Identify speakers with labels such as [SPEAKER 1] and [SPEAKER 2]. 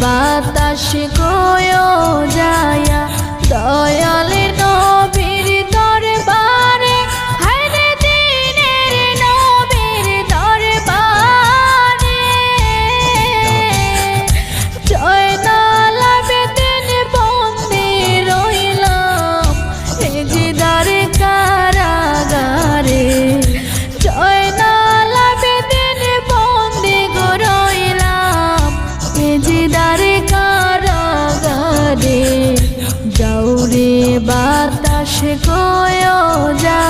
[SPEAKER 1] বাতাস কয়ো যায়া দয়াল নবীর দরবারে, হায়রে দিনের নবীর দরবারে। জয়নাল আবেদীন বন্দী রইলাম এজিদার কারাগারে। জয়নাল আবেদীন বন্দী গো রইলাম এজিদার কারাগারে। যাওরে বাতাস কয়ো যা